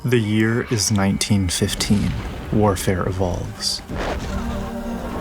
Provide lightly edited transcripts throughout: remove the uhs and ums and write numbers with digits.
The year is 1915. Warfare evolves.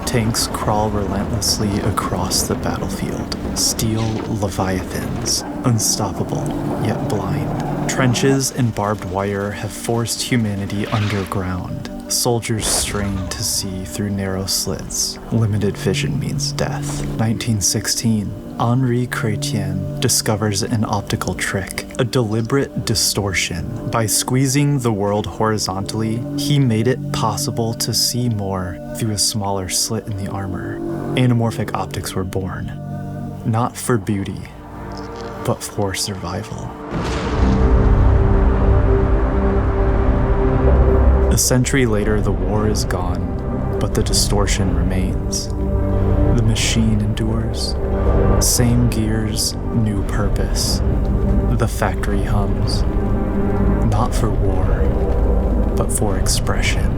Tanks crawl relentlessly across the battlefield. Steel leviathans, unstoppable yet blind. Trenches and barbed wire have forced humanity underground. Soldiers strain to see through narrow slits. Limited vision means death. 1916. Henri Chrétien discovers an optical trick, a deliberate distortion. By squeezing the world horizontally, he made it possible to see more through a smaller slit in the armor. Anamorphic optics were born, not for beauty, but for survival. A century later, the war is gone, but the distortion remains. The machine endures. Same gears, new purpose. The factory hums. Not for war, but for expression.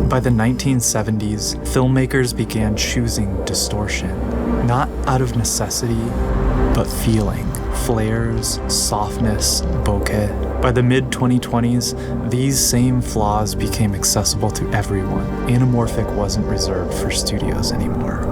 By the 1970s, filmmakers began choosing distortion, not out of necessity, but feeling. Flares, softness, bokeh. By the mid-2020s, these same flaws became accessible to everyone. Anamorphic wasn't reserved for studios anymore.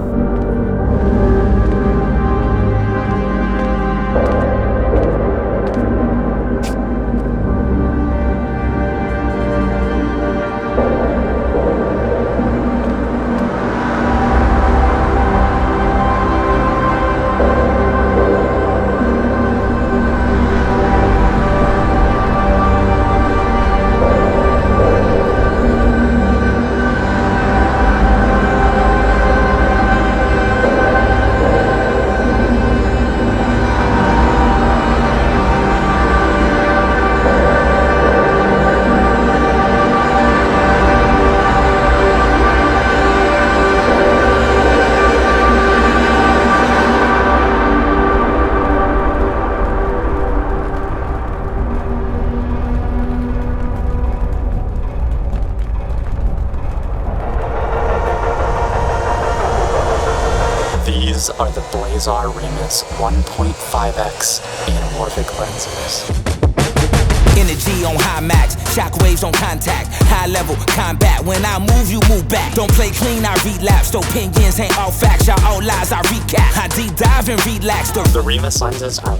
These are the Blazar Remus 1.5x anamorphic lenses. Energy on high max, shockwaves on contact, high level combat. When I move, you move back. Don't play clean, I relapse. Opinions ain't all facts, y'all all lies, I recap. I deep dive and relax. The Remus lenses are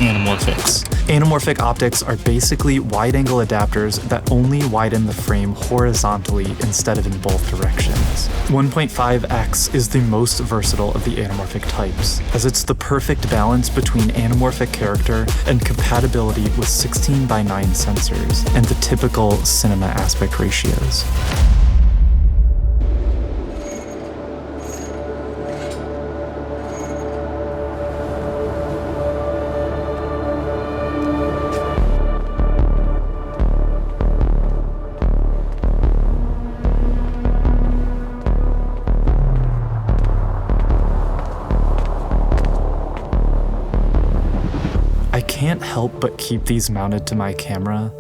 anamorphics. Anamorphic optics are basically wide-angle adapters that only widen the frame horizontally instead of in both directions. 1.5x is the most versatile of the anamorphic types, as it's the perfect balance between anamorphic character and compatibility with 16:9 sensors and the typical cinema aspect ratios. I can't help but keep these mounted to my camera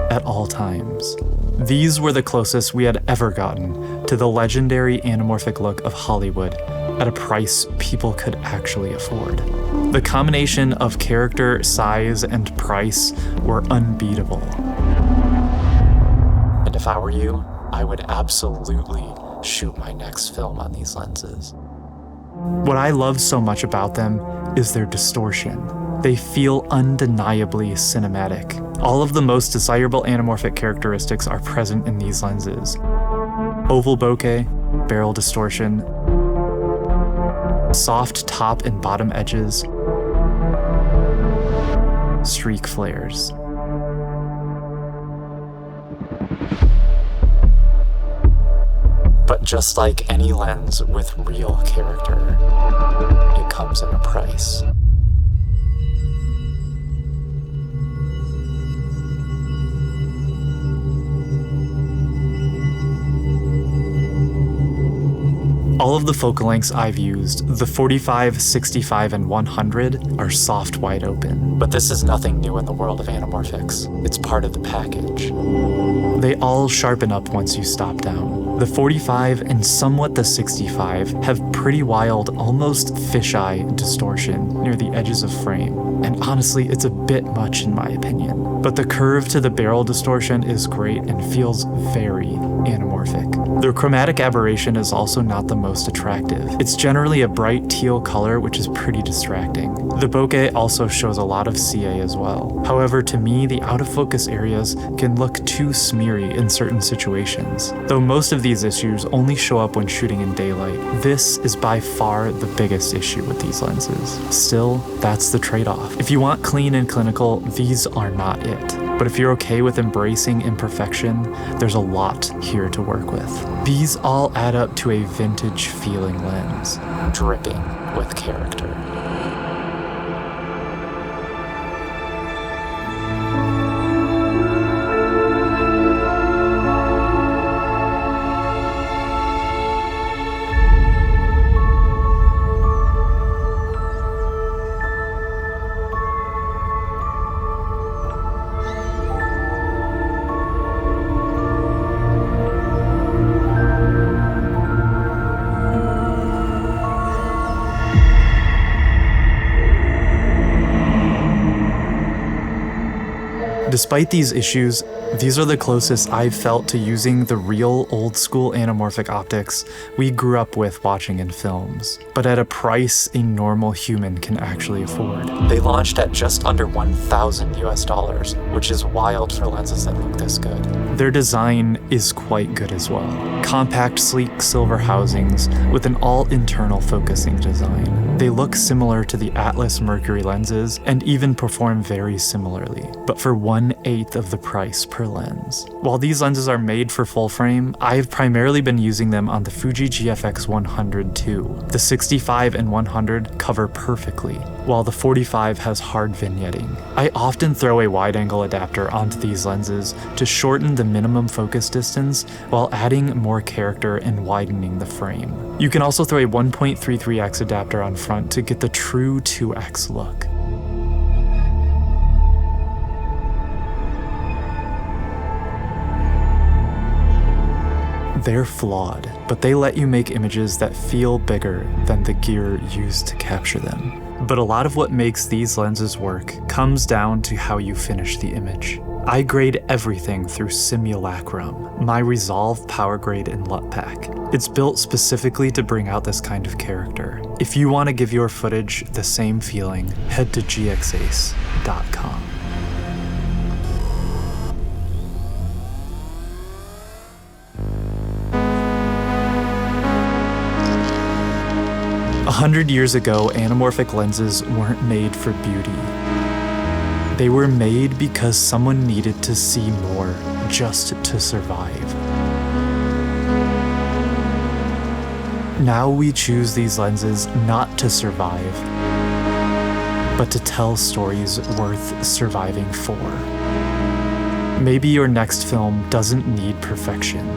at all times. These were the closest we had ever gotten to the legendary anamorphic look of Hollywood at a price people could actually afford. The combination of character, size, and price were unbeatable. And if I were you, I would absolutely shoot my next film on these lenses. What I love so much about them is their distortion. They feel undeniably cinematic. All of the most desirable anamorphic characteristics are present in these lenses. Oval bokeh, barrel distortion, soft top and bottom edges, streak flares. But just like any lens with real character, it comes at a price. All of the focal lengths I've used, the 45, 65, and 100, are soft wide open. But this is nothing new in the world of anamorphics. It's part of the package. They all sharpen up once you stop down. The 45 and somewhat the 65 have pretty wild, almost fisheye distortion near the edges of frame. and honestly, it's a bit much in my opinion. But the curve to the barrel distortion is great and feels very anamorphic. The chromatic aberration is also not the most attractive. It's generally a bright teal color, which is pretty distracting. The bokeh also shows a lot of CA as well. However, to me, the out of focus areas can look too smeary in certain situations. Though most of these issues only show up when shooting in daylight, this is by far the biggest issue with these lenses. Still, that's the trade-off. If you want clean and clinical, these are not it. But if you're okay with embracing imperfection, there's a lot here to work with. These all add up to a vintage feeling lens, dripping with character. Despite these issues, these are the closest I've felt to using the real old-school anamorphic optics we grew up with watching in films, but at a price a normal human can actually afford. They launched at just under $1,000 US, which is wild for lenses that look this good. Their design is quite good as well. Compact, sleek silver housings with an all-internal focusing design. They look similar to the Atlas Mercury lenses and even perform very similarly, but for 1/8 of the price per lens. While these lenses are made for full frame, I've primarily been using them on the Fuji GFX 100 too. The 65 and 100 cover perfectly, while the 45 has hard vignetting. I often throw a wide-angle adapter onto these lenses to shorten the minimum focus distance while adding more character and widening the frame. You can also throw a 1.33x adapter on front to get the true 2x look. They're flawed, but they let you make images that feel bigger than the gear used to capture them. But a lot of what makes these lenses work comes down to how you finish the image. I grade everything through Simulacrum, my Resolve power grade in LUT pack. It's built specifically to bring out this kind of character. If you want to give your footage the same feeling, head to gxace.com. A 100 years ago, anamorphic lenses weren't made for beauty. They were made because someone needed to see more just to survive. Now we choose these lenses not to survive, but to tell stories worth surviving for. Maybe your next film doesn't need perfection.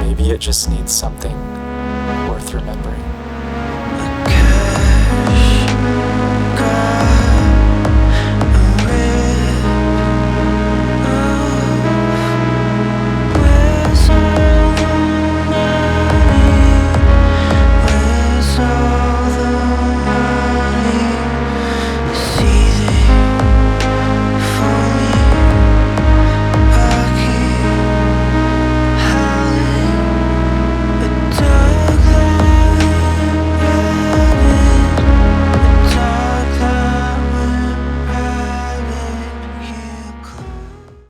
Maybe it just needs something worth remembering.